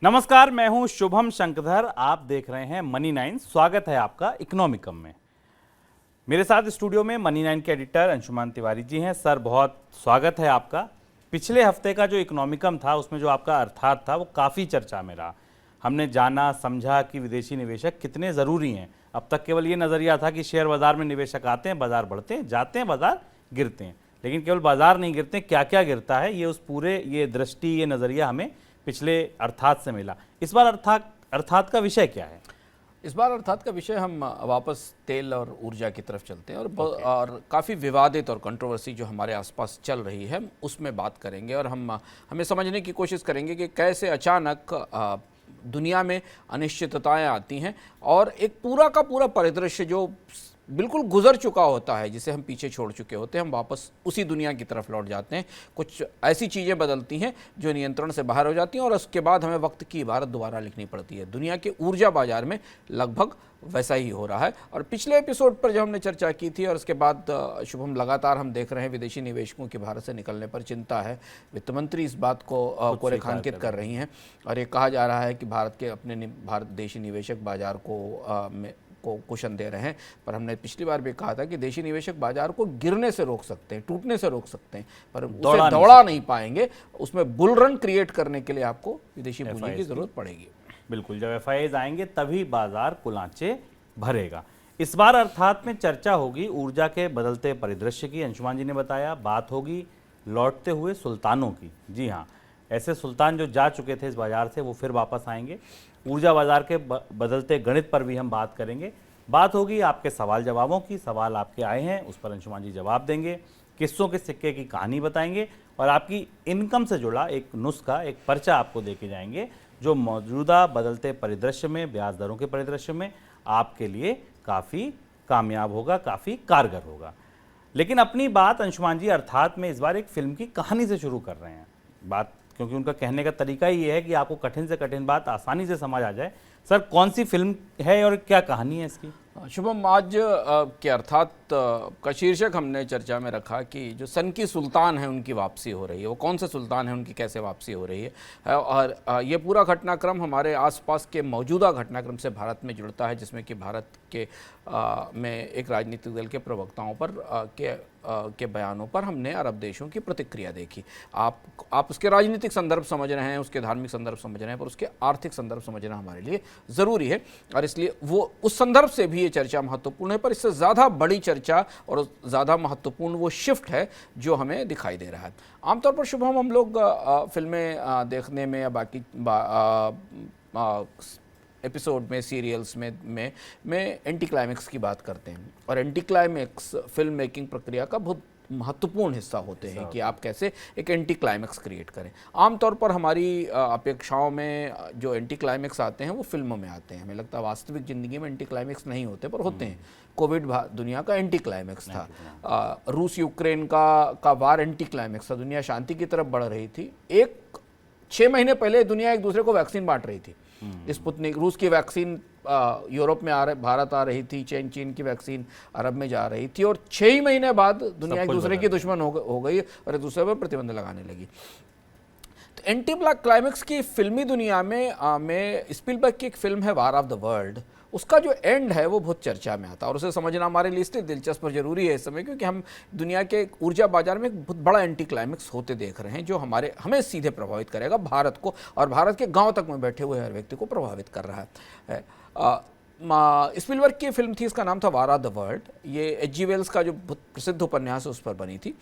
नमस्कार, मैं हूं शुभम शंकरधर। आप देख रहे हैं मनी 9। स्वागत है आपका इकोनॉमिकम में। मेरे साथ स्टूडियो में मनी 9 के एडिटर अंशुमान तिवारी जी हैं। सर, बहुत स्वागत है आपका। पिछले हफ्ते का जो इकोनॉमिकम था उसमें जो आपका अर्थात था वो काफ़ी चर्चा में रहा। हमने जाना समझा कि विदेशी निवेशक कितने ज़रूरी हैं। अब तक केवल ये नज़रिया था कि शेयर बाज़ार में निवेशक आते हैं, बाज़ार बढ़ते हैं, जाते हैं, बाज़ार गिरते हैं। लेकिन केवल बाज़ार नहीं गिरते, क्या क्या गिरता है ये उस पूरे ये दृष्टि, ये नज़रिया हमें पिछले अर्थात से मिला। इस बार अर्थात का विषय क्या है? इस बार अर्थात का विषय हम वापस तेल और ऊर्जा की तरफ चलते हैं और काफ़ी विवादित और कंट्रोवर्सी जो हमारे आसपास चल रही है उसमें बात करेंगे और हमें समझने की कोशिश करेंगे कि कैसे अचानक दुनिया में अनिश्चितताएं आती हैं और एक पूरा का पूरा परिदृश्य जो बिल्कुल गुजर चुका होता है, जिसे हम पीछे छोड़ चुके होते हैं, हम वापस उसी दुनिया की तरफ लौट जाते हैं। कुछ ऐसी चीज़ें बदलती हैं जो नियंत्रण से बाहर हो जाती हैं और उसके बाद हमें वक्त की इबारत दोबारा लिखनी पड़ती है। दुनिया के ऊर्जा बाजार में लगभग वैसा ही हो रहा है। और पिछले एपिसोड पर जब हमने चर्चा की थी और उसके बाद शुभम लगातार हम देख रहे हैं विदेशी निवेशकों की भारत से निकलने पर चिंता है। वित्त मंत्री इस बात को रेखांकित कर रही हैं और ये कहा जा रहा है कि भारत के अपने भारत देशी निवेशक बाजार को कुशन दे रहे हैं। पर हमने पिछली बार भी कहा था कि देशी निवेशक बाजार को गिरने से रोक सकते हैं, टूटने से रोक सकते हैं, पर उसे दौड़ा नहीं पाएंगे। उसमें बुल रन क्रिएट करने के लिए आपको विदेशी पूंजी की जरूरत पड़ेगी। बिल्कुल, जब एफआईआईज आएंगे तभी बाजार कुलांचे भरेगा। इस बार अर्थात में चर्चा होगी ऊर्जा के बदलते परिदृश्य की। अंशुमान जी ने बताया, बात होगी लौटते हुए सुल्तानों की। जी हाँ, ऐसे सुल्तान जो जा चुके थे इस बाजार से, वो फिर वापस आएंगे। ऊर्जा बाजार के बदलते गणित पर भी हम बात करेंगे। बात होगी आपके सवाल जवाबों की। सवाल आपके आए हैं, उस पर अंशुमान जी जवाब देंगे। किस्सों के सिक्के की कहानी बताएंगे और आपकी इनकम से जुड़ा एक नुस्खा, एक पर्चा आपको देके जाएंगे जो मौजूदा बदलते परिदृश्य में, ब्याज दरों के परिदृश्य में आपके लिए काफ़ी कामयाब होगा, काफ़ी कारगर होगा। लेकिन अपनी बात अंशुमान जी अर्थात में इस बार एक फिल्म की कहानी से शुरू कर रहे हैं बात, क्योंकि उनका कहने का तरीका ही ये है कि आपको कठिन से कठिन बात आसानी से समझ आ जाए। सर, कौन सी फिल्म है और क्या कहानी है इसकी? शुभम, आज के अर्थात का शीर्षक हमने चर्चा में रखा कि जो सन की सुल्तान है उनकी वापसी हो रही है। वो कौन से सुल्तान है, उनकी कैसे वापसी हो रही है और ये पूरा घटनाक्रम हमारे आसपास के मौजूदा घटनाक्रम से भारत में जुड़ता है, जिसमें कि भारत के में एक राजनीतिक दल के प्रवक्ताओं पर के बयानों पर हमने अरब देशों की प्रतिक्रिया देखी। आप उसके राजनीतिक संदर्भ समझ रहे हैं, उसके धार्मिक संदर्भ समझ रहे हैं, पर उसके आर्थिक संदर्भ समझना हमारे लिए ज़रूरी है और इसलिए वो उस संदर्भ से भी ये चर्चा महत्वपूर्ण है। पर इससे ज़्यादा बड़ी चर्चा और ज़्यादा महत्वपूर्ण वो शिफ्ट है जो हमें दिखाई दे रहा है। आमतौर पर शुभम, हम लोग फिल्में देखने में या बाकी एपिसोड में, सीरियल्स में एंटी क्लाइमेक्स की बात करते हैं और एंटी क्लाइमेक्स फिल्म मेकिंग प्रक्रिया का बहुत महत्वपूर्ण हिस्सा होते हैं कि आप कैसे एक एंटी क्लाइमेक्स क्रिएट करें। आमतौर पर हमारी अपेक्षाओं में जो एंटी क्लाइमेक्स आते हैं वो फिल्मों में आते हैं। हमें लगता है वास्तविक ज़िंदगी में एंटी क्लाइमेक्स नहीं होते, पर होते हैं। कोविड दुनिया का एंटी क्लाइमेक्स था। रूस यूक्रेन का वार एंटी क्लाइमेक्स था। दुनिया शांति की तरफ बढ़ रही थी। 6 महीने पहले दुनिया एक दूसरे को वैक्सीन बांट रही थी। स्पुतनिक, रूस की वैक्सीन यूरोप में भारत आ रही थी। चीन की वैक्सीन अरब में जा रही थी और 6 ही महीने बाद दुनिया एक दूसरे की दुश्मन हो गई और एक दूसरे पर प्रतिबंध लगाने लगी। तो एंटी क्लाइमेक्स की फिल्मी दुनिया में स्पीलबर्ग की एक फिल्म है वार ऑफ द वर्ल्ड। उसका जो एंड है वो बहुत चर्चा में आता है और उसे समझना हमारे लिए इसलिए दिलचस्प और ज़रूरी है इस समय, क्योंकि हम दुनिया के ऊर्जा बाजार में एक बहुत बड़ा एंटी क्लाइमेक्स होते देख रहे हैं जो हमें सीधे प्रभावित करेगा, भारत को और भारत के गांव तक में बैठे हुए हर व्यक्ति को प्रभावित कर रहा है। स्पीलबर्ग की फिल्म थी, इसका नाम था वार ऑफ द वर्ल्ड। ये H.G. वेल्स का जो बहुत प्रसिद्ध उपन्यास है उस पर बनी थी।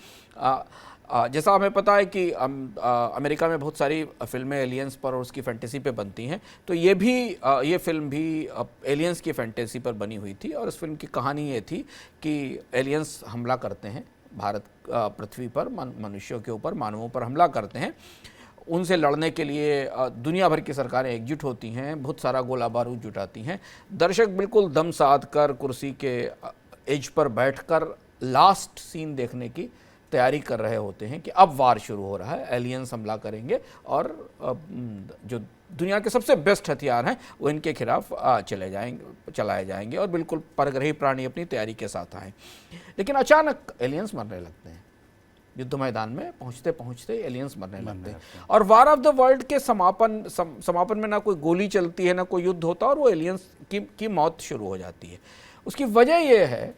जैसा हमें पता है कि अमेरिका में बहुत सारी फिल्में एलियंस पर और उसकी फैंटेसी पे बनती हैं, तो ये फिल्म भी एलियंस की फैंटेसी पर बनी हुई थी और इस फिल्म की कहानी ये थी कि एलियंस हमला करते हैं भारत पृथ्वी पर, मनुष्यों के ऊपर, मानवों पर हमला करते हैं। उनसे लड़ने के लिए दुनिया भर की सरकारें एकजुट होती हैं, बहुत सारा गोला बारूद जुटाती हैं। दर्शक बिल्कुल दम साध कर कुर्सी के एज पर बैठकर लास्ट सीन देखने की तैयारी कर रहे होते हैं कि अब वार शुरू हो रहा है, एलियंस हमला करेंगे और जो दुनिया के सबसे बेस्ट हथियार हैं वो इनके खिलाफ चलाए जाएंगे और बिल्कुल परग्रही प्राणी अपनी तैयारी के साथ आए। लेकिन अचानक एलियंस मरने लगते हैं युद्ध मैदान में पहुंचते पहुंचते एलियंस मरने लगते हैं। और वार ऑफ द वर्ल्ड के समापन में ना कोई गोली चलती है, ना कोई युद्ध होता, और वो एलियंस की मौत शुरू हो जाती है। उसकी वजह यह है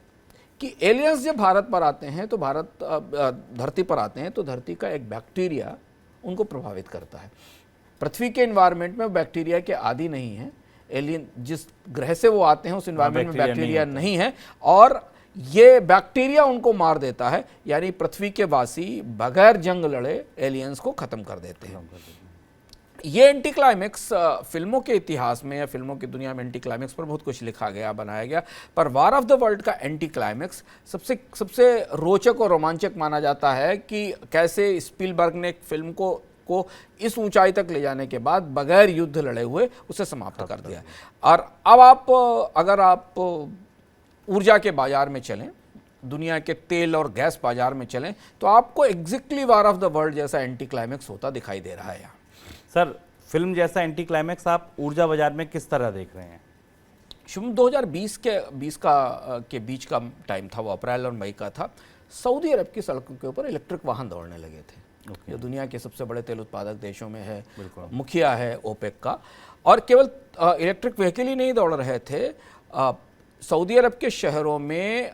कि एलियंस जब भारत पर आते हैं तो धरती पर आते हैं तो धरती का एक बैक्टीरिया उनको प्रभावित करता है। पृथ्वी के एनवायरनमेंट में बैक्टीरिया के आदि नहीं है। एलियन जिस ग्रह से वो आते हैं उस एनवायरनमेंट में बैक्टीरिया नहीं है, और ये बैक्टीरिया उनको मार देता है। यानी पृथ्वी के वासी बगैर जंग लड़े एलियंस को खत्म कर देते हैं। ये एंटी क्लाइमेक्स फिल्मों के इतिहास में या फिल्मों की दुनिया में एंटी क्लाइमेक्स पर बहुत कुछ लिखा गया, बनाया गया, पर वार ऑफ द वर्ल्ड का एंटी क्लाइमेक्स सबसे रोचक और रोमांचक माना जाता है कि कैसे स्पीलबर्ग ने एक फिल्म को इस ऊंचाई तक ले जाने के बाद बगैर युद्ध लड़े हुए उसे समाप्त कर दिया। और अब अगर आप ऊर्जा के बाजार में चलें, दुनिया के तेल और गैस बाजार में चलें, तो आपको exactly war of the world जैसा एंटी क्लाइमेक्स होता दिखाई दे रहा है यहाँ। सर, फिल्म जैसा एंटी क्लाइमेक्स आप ऊर्जा बाजार में किस तरह देख रहे हैं? शुभ 2020 के बीच का टाइम था, वो अप्रैल और मई का था। सऊदी अरब की सड़कों के ऊपर इलेक्ट्रिक वाहन दौड़ने लगे थे। जो दुनिया के सबसे बड़े तेल उत्पादक देशों में है, मुखिया है ओपेक का। और केवल इलेक्ट्रिक व्हीकल ही नहीं दौड़ रहे थे, सऊदी अरब के शहरों में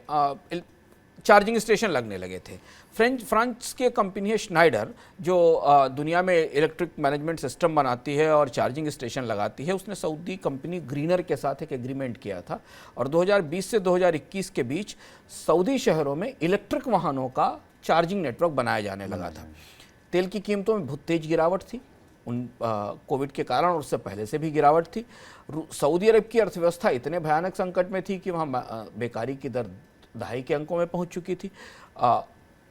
चार्जिंग स्टेशन लगने लगे थे। फ्रांस की कंपनी है श्नाइडर, जो दुनिया में इलेक्ट्रिक मैनेजमेंट सिस्टम बनाती है और चार्जिंग स्टेशन लगाती है। उसने सऊदी कंपनी ग्रीनर के साथ एक एग्रीमेंट किया था, और 2020 से 2021 के बीच सऊदी शहरों में इलेक्ट्रिक वाहनों का चार्जिंग नेटवर्क बनाया जाने लगा था। तेल की कीमतों में बहुत तेज गिरावट थी, कोविड के कारण, और उससे पहले से भी गिरावट थी। सऊदी अरब की अर्थव्यवस्था इतने भयानक संकट में थी कि वहाँ बेकारी की दर दहाई के अंकों में पहुंच चुकी थी।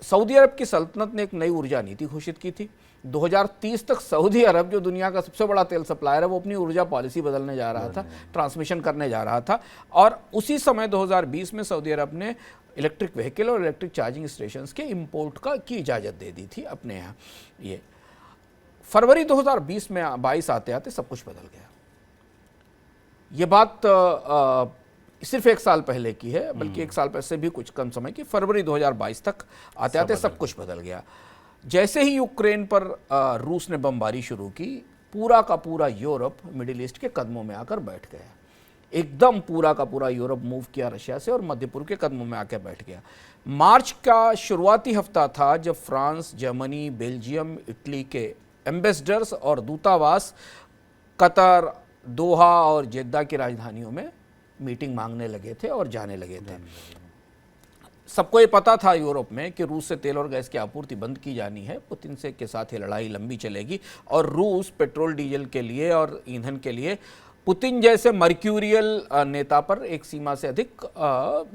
सऊदी अरब की सल्तनत ने एक नई ऊर्जा नीति घोषित की थी। 2030 तक सऊदी अरब, जो दुनिया का सबसे बड़ा तेल सप्लायर है, वो अपनी ऊर्जा पॉलिसी बदलने जा रहा था, ट्रांसमिशन करने जा रहा था। और उसी समय 2020 में सऊदी अरब ने इलेक्ट्रिक व्हीकल और इलेक्ट्रिक चार्जिंग स्टेशंस के इंपोर्ट की इजाज़त दे दी थी अपने यहाँ। ये फरवरी 2020 में 22 आते आते सब कुछ बदल गया। ये बात सिर्फ एक साल पहले की है, बल्कि एक साल पहले से भी कुछ कम समय की, फरवरी 2022 तक आते आते सब कुछ बदल गया। जैसे ही यूक्रेन पर रूस ने बमबारी शुरू की, पूरा का पूरा यूरोप मिडिल ईस्ट के कदमों में आकर बैठ गया। एकदम पूरा का पूरा यूरोप मूव किया रशिया से और मध्य पूर्व के कदमों में आकर बैठ गया। मार्च का शुरुआती हफ्ता था जब फ्रांस, जर्मनी, बेल्जियम, इटली के एम्बेसडर्स और दूतावास कतर, दोहा और जेद्दा की राजधानियों में मीटिंग मांगने लगे थे और जाने लगे थे। सबको ये पता था यूरोप में कि रूस से तेल और गैस की आपूर्ति बंद की जानी है, पुतिन से के साथ ये लड़ाई लंबी चलेगी, और रूस पेट्रोल डीजल के लिए और ईंधन के लिए पुतिन जैसे मर्क्यूरियल नेता पर एक सीमा से अधिक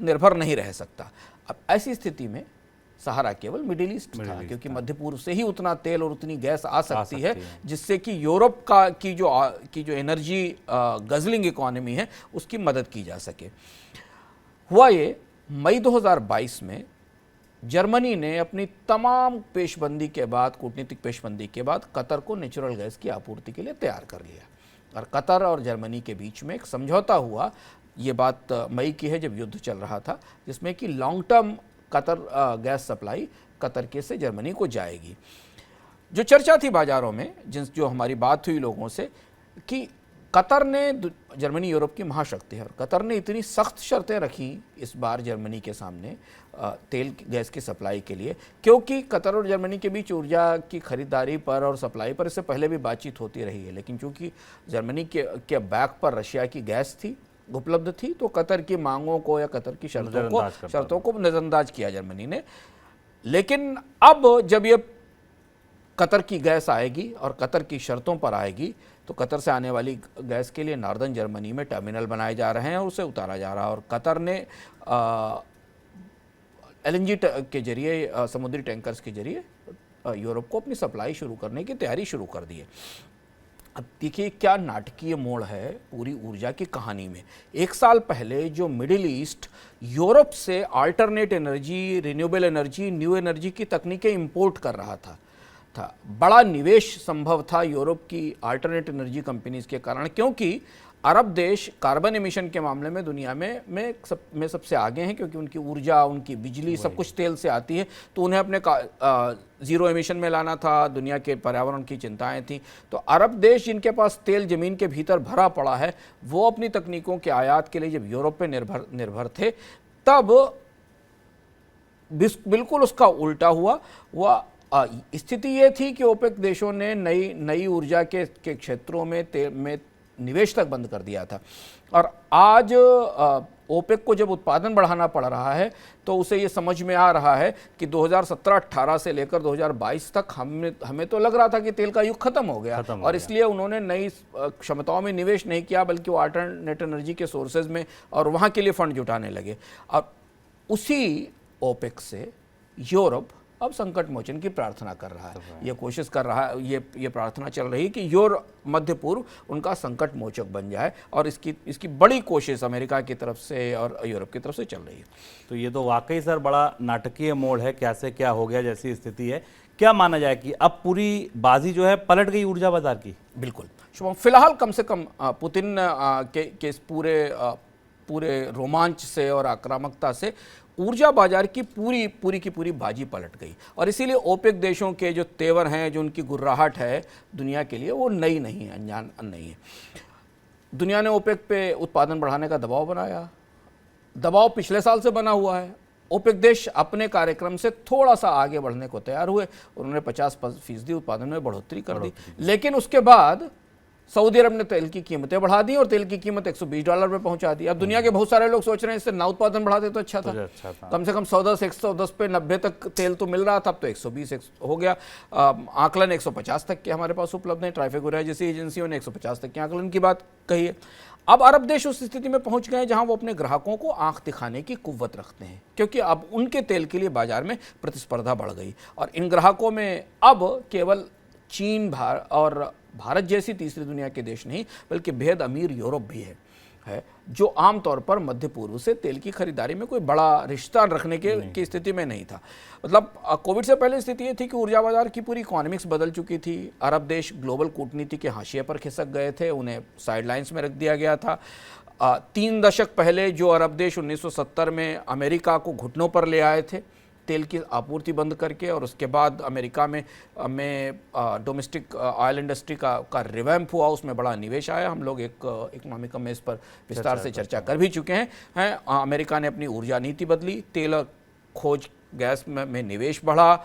निर्भर नहीं रह सकता। अब ऐसी स्थिति में सहारा केवल मिडिल ईस्ट था, क्योंकि मध्य पूर्व से ही उतना तेल और उतनी गैस आ सकती है जिससे कि यूरोप की जो एनर्जी गजलिंग इकोनॉमी है उसकी मदद की जा सके। हुआ ये, मई 2022 में जर्मनी ने अपनी तमाम पेशबंदी के बाद, कूटनीतिक पेशबंदी के बाद, कतर को नेचुरल गैस की आपूर्ति के लिए तैयार कर लिया, और कतर और जर्मनी के बीच में एक समझौता हुआ। ये बात मई की है जब युद्ध चल रहा था, जिसमें कि long term Qatar gas supply Qatar के से जर्मनी को जाएगी। जो चर्चा थी बाजारों में, जो हमारी बात हुई लोगों से, कि कतर ने, जर्मनी यूरोप की महाशक्ति है, और कतर ने इतनी सख्त शर्तें रखी इस बार जर्मनी के सामने तेल गैस की सप्लाई के लिए, क्योंकि कतर और जर्मनी के बीच ऊर्जा की खरीदारी पर और सप्लाई पर इससे पहले भी बातचीत होती रही है, लेकिन चूंकि जर्मनी के बैक पर रशिया की गैस थी, उपलब्ध थी, तो कतर की मांगों को या कतर की शर्तों को नज़रअंदाज किया जर्मनी ने। लेकिन अब जब ये कतर की गैस आएगी और कतर की शर्तों पर आएगी, तो कतर से आने वाली गैस के लिए नॉर्दर्न जर्मनी में टर्मिनल बनाए जा रहे हैं और उसे उतारा जा रहा है, और कतर ने LNG के जरिए, समुद्री टैंकर्स के जरिए यूरोप को अपनी सप्लाई शुरू करने की तैयारी शुरू कर दी है। अब देखिए क्या नाटकीय मोड़ है पूरी ऊर्जा की कहानी में। एक साल पहले जो मिडिल ईस्ट यूरोप से alternate energy, renewable energy, new energy की तकनीकें इंपोर्ट कर रहा था, बड़ा निवेश संभव था यूरोप की अल्टरनेट एनर्जी कंपनीज के कारण, क्योंकि अरब देश कार्बन एमिशन के मामले में दुनिया में सबसे आगे हैं, क्योंकि उनकी ऊर्जा, उनकी बिजली सब कुछ तेल से आती है। तो उन्हें अपने ज़ीरो एमिशन में लाना था, दुनिया के पर्यावरण की चिंताएं थी। तो अरब देश जिनके पास तेल ज़मीन के भीतर भरा पड़ा है, वो अपनी तकनीकों के आयात के लिए जब यूरोप पे निर्भर थे, तब बिल्कुल उसका उल्टा हुआ। वह स्थिति ये थी कि ओपेक देशों ने नई ऊर्जा के क्षेत्रों में निवेश तक बंद कर दिया था। और आज ओपेक को जब उत्पादन बढ़ाना पड़ रहा है, तो उसे ये समझ में आ रहा है कि 2017-18 से लेकर 2022 तक हमें तो लग रहा था कि तेल का युग खत्म हो गया, और इसलिए उन्होंने नई क्षमताओं में निवेश नहीं किया, बल्कि वो अल्टरनेट एनर्जी के सोर्सेज में और वहाँ के लिए फंड जुटाने लगे। और उसी ओपेक से यूरोप अब संकट मोचन की प्रार्थना कर रहा है। ये कोशिश कर रहा है, ये प्रार्थना चल रही कि मध्य पूर्व उनका संकट मोचक बन जाए, और इसकी बड़ी कोशिश अमेरिका की तरफ से और यूरोप की तरफ से चल रही है। तो ये तो वाकई सर बड़ा नाटकीय मोड़ है, क्या से क्या हो गया जैसी स्थिति है। क्या माना जाए कि अब पूरी बाजी जो है पलट गई ऊर्जा बाजार की? बिल्कुल शुभम, फिलहाल कम से कम पुतिन के इस पूरे रोमांच से और आक्रामकता से ऊर्जा बाजार की पूरी बाजी पलट गई। और इसीलिए ओपेक देशों के जो तेवर हैं, जो उनकी गुर्राहट है दुनिया के लिए, वो नई नहीं है, अनजान नहीं है। दुनिया ने ओपेक पे उत्पादन बढ़ाने का दबाव बनाया। दबाव पिछले साल से बना हुआ है। ओपेक देश अपने कार्यक्रम से थोड़ा सा आगे बढ़ने को तैयार हुए। उन्होंने 50% उत्पादन में बढ़ोतरी कर दी, लेकिन उसके बाद सऊदी अरब ने तेल की कीमतें बढ़ा दी और तेल की कीमत $120 पे पहुंचा दी। अब दुनिया के बहुत सारे लोग सोच रहे हैं इससे ना उत्पादन बढ़ाते तो अच्छा था, कम से कम 110 पे 90 तक तेल तो मिल रहा था, अब तो 120 हो गया। आकलन 150 तक के हमारे पास उपलब्ध है। ट्राइफेगुरा जैसी एजेंसियों ने 150 तक के आकलन की बात कही है। अब अरब देश उस स्थिति में पहुंच गए जहां वो अपने ग्राहकों को आंख दिखाने की कुव्वत रखते हैं, क्योंकि अब उनके तेल के लिए बाजार में प्रतिस्पर्धा बढ़ गई। और इन ग्राहकों में अब केवल चीन और भारत जैसी तीसरी दुनिया के देश नहीं, बल्कि बेहद अमीर यूरोप भी है जो आमतौर पर मध्य पूर्व से तेल की खरीदारी में कोई बड़ा रिश्ता रखने की स्थिति में नहीं था। मतलब कोविड से पहले स्थिति ये थी कि ऊर्जा बाजार की पूरी इकोनॉमिक्स बदल चुकी थी। अरब देश ग्लोबल कूटनीति के हाशिए पर खिसक गए थे, उन्हें साइडलाइंस में रख दिया गया था। 3 दशक पहले जो अरब देश 1970 में अमेरिका को घुटनों पर ले आए थे तेल की आपूर्ति बंद करके, और उसके बाद अमेरिका में डोमेस्टिक ऑयल इंडस्ट्री का रिवैम्प हुआ, उसमें बड़ा निवेश आया। हम लोग एक इकोनॉमिक में इस पर विस्तार से चर्चा कर भी चुके हैं। अमेरिका ने अपनी ऊर्जा नीति बदली, तेल और खोज गैस में निवेश बढ़ा,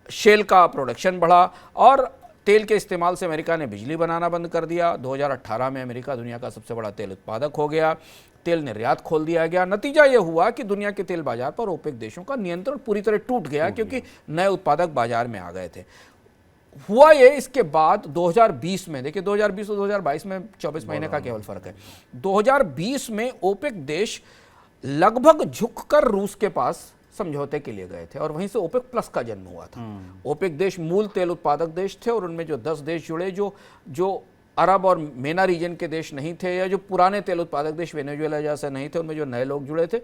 शेल का प्रोडक्शन बढ़ा, और तेल के इस्तेमाल से अमेरिका ने बिजली बनाना बंद कर दिया। 2018 में अमेरिका दुनिया का सबसे बड़ा तेल उत्पादक हो गया, तेल निर्यात खोल दिया गया। नतीजा यह हुआ कि दुनिया के तेल बाजार पर ओपेक देशों का नियंत्रण पूरी तरह टूट गया, क्योंकि नए उत्पादक बाजार में आ गए थे। हुआ ये इसके बाद 2020 में, देखिए 2020 और 2022 में 24 महीने का केवल फर्क है। 2020 में ओपेक देश लगभग झुककर रूस के पास समझौते के लिए गए थे, और वहीं से ओपेक प्लस का जन्म हुआ था। ओपेक देश मूल तेल उत्पादक देश थे, और उनमें जो 10 देश जुड़े जो अरब और मेना रीजन के देश नहीं थे, या जो पुराने तेल उत्पादक देश वेनेजुएला जैसे नहीं थे, उनमें जो नए लोग जुड़े थे,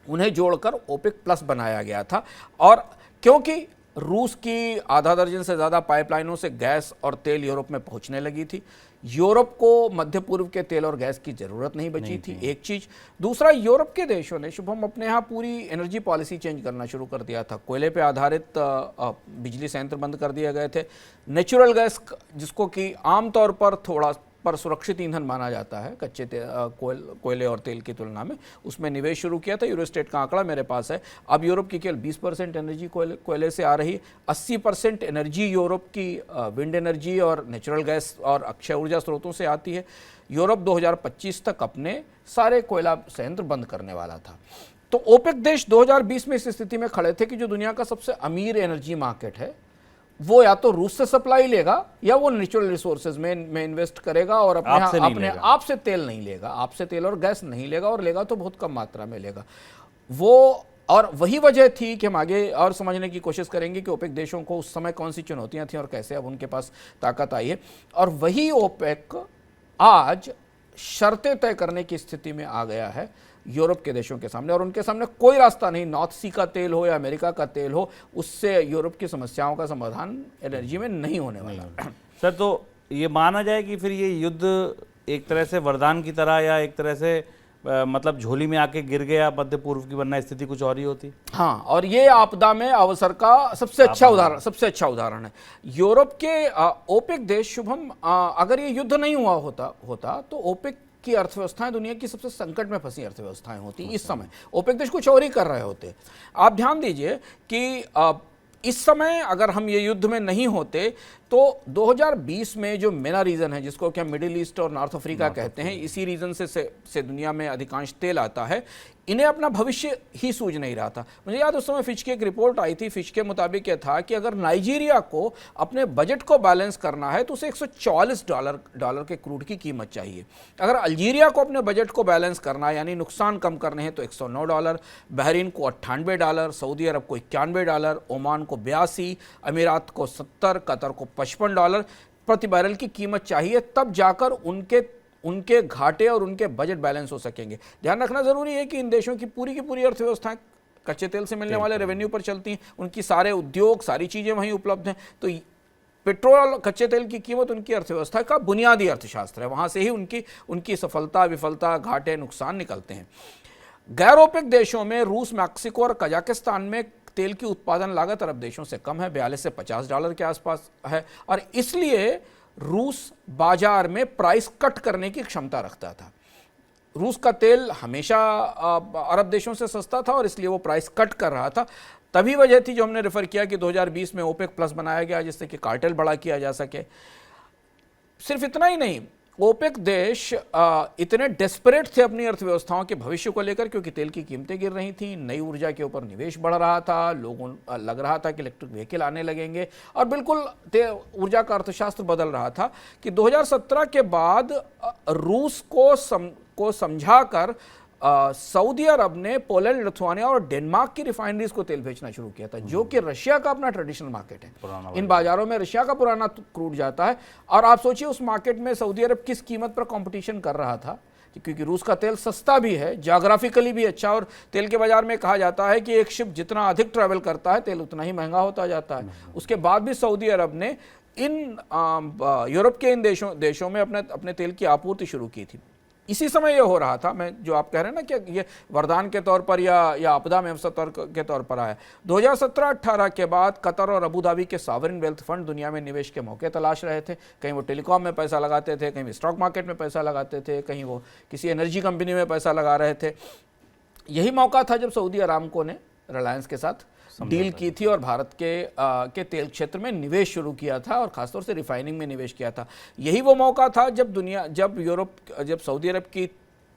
उन्हें जोड़कर ओपेक प्लस बनाया गया था। और क्योंकि रूस की आधा दर्जन से ज़्यादा पाइपलाइनों से गैस और तेल यूरोप में पहुंचने लगी थी, यूरोप को मध्य पूर्व के तेल और गैस की ज़रूरत नहीं बची थी, एक चीज़। दूसरा, यूरोप के देशों ने शुभम अपने यहाँ पूरी एनर्जी पॉलिसी चेंज करना शुरू कर दिया था। कोयले पे आधारित बिजली संयंत्र बंद कर दिए गए थे। नेचुरल गैस, जिसको कि आमतौर पर थोड़ा पर सुरक्षित ईंधन माना जाता है कच्चे कोयले और तेल की तुलना में, उसमें निवेश शुरू किया था। यूरोस्टेट का आंकड़ा मेरे पास है। अब यूरोप की केवल 20% एनर्जी कोयले से आ रही, 80% एनर्जी यूरोप की विंड एनर्जी और नेचुरल गैस और अक्षय ऊर्जा स्रोतों से आती है। यूरोप 2025 तक अपने सारे कोयला संयंत्र बंद करने वाला था। तो ओपेक देश 2020 में इस स्थिति में खड़े थे कि जो दुनिया का सबसे अमीर एनर्जी मार्केट है, वो या तो रूस से सप्लाई लेगा या वो नेचुरल रिसोर्सेज में इन्वेस्ट करेगा, और अपने आप से तेल नहीं लेगा, आपसे तेल और गैस नहीं लेगा, और लेगा तो बहुत कम मात्रा में लेगा वो। और वही वजह थी कि हम आगे और समझने की कोशिश करेंगे कि ओपेक देशों को उस समय कौन सी चुनौतियां थी और कैसे अब उनके पास ताकत आई है। और वही ओपेक आज शर्तें तय करने की स्थिति में आ गया है यूरोप के देशों के सामने, और उनके सामने कोई रास्ता नहीं, नॉर्थ सी का तेल हो या अमेरिका का तेल हो, उससे यूरोप की समस्याओं का समाधान एनर्जी में नहीं होने वाला। सर, तो ये माना जाए कि फिर ये युद्ध एक तरह से वरदान की तरह या एक तरह से मतलब झोली में आके गिर गया मध्य पूर्व की, वरना स्थिति कुछ और ही होती। हाँ, और ये आपदा में अवसर का सबसे अच्छा उदाहरण है। यूरोप के ओपेक देश, शुभम, अगर ये युद्ध नहीं होता तो ओपेक की अर्थव्यवस्थाएं दुनिया की सबसे संकट में फंसी अर्थव्यवस्थाएं होती इस समय। ओपेक देश कुछ और ही कर रहे होते। आप ध्यान दीजिए कि इस समय अगर हम ये युद्ध में नहीं होते तो 2020 में जो मेना रीजन है, जिसको क्या मिडिल ईस्ट और नॉर्थ अफ्रीका कहते हैं, इसी रीजन से दुनिया में अधिकांश तेल आता है, इन्हें अपना भविष्य ही सूझ नहीं रहा था। मुझे याद उस समय फिच की एक रिपोर्ट आई थी। फिच के मुताबिक यह था कि अगर नाइजीरिया को अपने बजट को बैलेंस करना है तो उसे $144 के क्रूड की कीमत चाहिए। अगर अल्जीरिया को अपने बजट को बैलेंस करना है, यानी नुकसान कम करने हैं, तो $109, बहरीन को $98, सऊदी अरब को $91, ओमान को 82, अमीरात को 70, कतर को $55 प्रति बैरल की कीमत चाहिए, तब जाकर उनके घाटे और उनके बजट बैलेंस हो सकेंगे। ध्यान रखना जरूरी है कि इन देशों की पूरी अर्थव्यवस्थाएं कच्चे तेल से मिलने वाले रेवेन्यू पर चलती हैं, उनकी सारे उद्योग, सारी चीजें वहीं उपलब्ध हैं। तो पेट्रोल, कच्चे तेल की कीमत उनकी अर्थव्यवस्था का बुनियादी अर्थशास्त्र है, वहां से ही उनकी सफलता, विफलता, घाटे, नुकसान निकलते हैं। गैर ओपेक देशों में रूस, मैक्सिको और कजाकिस्तान में तेल की उत्पादन लागत अरब देशों से कम है, $42 से $50 के आसपास है, और इसलिए रूस बाजार में प्राइस कट करने की क्षमता रखता था। रूस का तेल हमेशा अरब देशों से सस्ता था और इसलिए वो प्राइस कट कर रहा था। तभी वजह थी जो हमने रेफर किया कि 2020 में ओपेक प्लस बनाया गया, जिससे कि कार्टेल बड़ा किया जा सके। सिर्फ इतना ही नहीं, ओपेक देश इतने डेस्परेट थे अपनी अर्थव्यवस्थाओं के भविष्य को लेकर, क्योंकि तेल की कीमतें गिर रही थी, नई ऊर्जा के ऊपर निवेश बढ़ रहा था, लोगों लग रहा था कि इलेक्ट्रिक व्हीकल आने लगेंगे, और बिल्कुल ऊर्जा का अर्थशास्त्र बदल रहा था कि 2017 के बाद रूस को समझाकर सऊदी अरब ने पोलैंड, लिथुआनिया और डेनमार्क की रिफाइनरीज को तेल बेचना शुरू किया था, जो कि रशिया का अपना ट्रेडिशनल मार्केट है। इन बाजारों में रशिया का पुराना क्रूड जाता है, और आप सोचिए उस मार्केट में सऊदी अरब किस कीमत पर कंपटीशन कर रहा था, क्योंकि रूस का तेल सस्ता भी है, ज्योग्राफिकली भी अच्छा, और तेल के बाजार में कहा जाता है कि एक शिप जितना अधिक ट्रैवल करता है, तेल उतना ही महंगा होता जाता है। उसके बाद भी सऊदी अरब ने यूरोप के इन देशों में अपने तेल की आपूर्ति शुरू की थी। इसी समय ये हो रहा था, मैं जो आप कह रहे हैं ना कि ये वरदान के तौर पर या आपदा में अवसर के तौर पर आया। 2017-18 के बाद कतर और अबू धाबी के सॉवरेन वेल्थ फंड दुनिया में निवेश के मौके तलाश रहे थे। कहीं वो टेलीकॉम में पैसा लगाते थे, कहीं वो स्टॉक मार्केट में पैसा लगाते थे, कहीं वो किसी एनर्जी कंपनी में पैसा लगा रहे थे। यही मौका था जब सऊदी अरामको ने रिलायंस के साथ डील की थी और भारत के तेल क्षेत्र में निवेश शुरू किया था, और खासतौर से रिफाइनिंग में निवेश किया था। यही वो मौका था जब सऊदी अरब की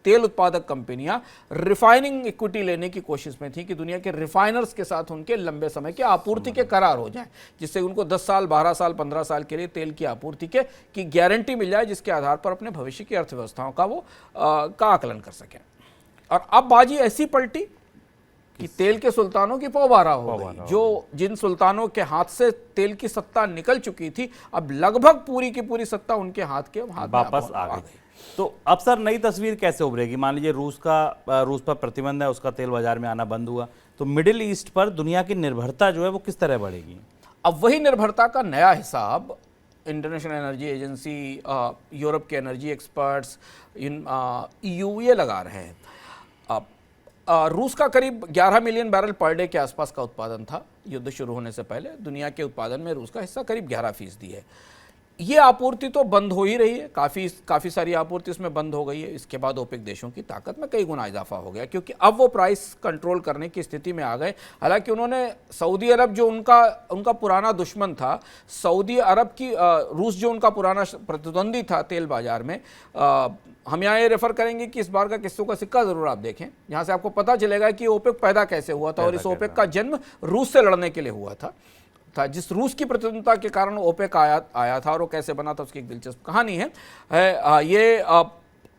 तेल उत्पादक कंपनियां रिफाइनिंग इक्विटी लेने की कोशिश में थी कि दुनिया के रिफाइनर्स के साथ उनके लंबे समय के आपूर्ति के करार हो जाएं, जिससे उनको 10 साल, 12 साल, 15 साल के लिए तेल की आपूर्ति की गारंटी मिल जाए, जिसके आधार पर अपने भविष्य की अर्थव्यवस्थाओं का आकलन कर सकें। और अब बाजी ऐसी पलटी कि तेल के सुल्तानों की पौबारा हो गई। जिन सुल्तानों के हाथ से तेल की सत्ता निकल चुकी थी, अब लगभग पूरी की पूरी सत्ता उनके हाथ वापस आ गई। तो अब सर नई तस्वीर कैसे उभरेगी? मान लीजिए रूस पर प्रतिबंध है, उसका तेल बाजार में आना बंद हुआ, तो मिडिल ईस्ट पर दुनिया की निर्भरता जो है वो किस तरह बढ़ेगी? अब वही निर्भरता का नया हिसाब इंटरनेशनल एनर्जी एजेंसी, यूरोप के एनर्जी एक्सपर्ट्स, EU ये लगा रहे हैं। रूस का करीब 11 मिलियन बैरल पर डे के आसपास का उत्पादन था युद्ध शुरू होने से पहले। दुनिया के उत्पादन में रूस का हिस्सा करीब 11% है। ये आपूर्ति तो बंद हो ही रही है, काफ़ी सारी आपूर्ति उसमें बंद हो गई है। इसके बाद ओपेक देशों की ताकत में कई गुना इजाफा हो गया, क्योंकि अब वो प्राइस कंट्रोल करने की स्थिति में आ गए। हालांकि उन्होंने सऊदी अरब जो उनका पुराना दुश्मन था, सऊदी अरब की रूस जो उनका पुराना प्रतिद्वंदी था तेल बाजार में, हम यहाँ ये रेफर करेंगे कि इस बार का किस्सों का सिक्का जरूर आप देखें, यहाँ से आपको पता चलेगा कि ओपेक पैदा कैसे हुआ था। और इस ओपेक का जन्म रूस से लड़ने के लिए हुआ था। जिस रूस की प्रतिद्वंदिता के कारण ओपेक आया था, और वो कैसे बना था उसकी एक दिलचस्प कहानी है।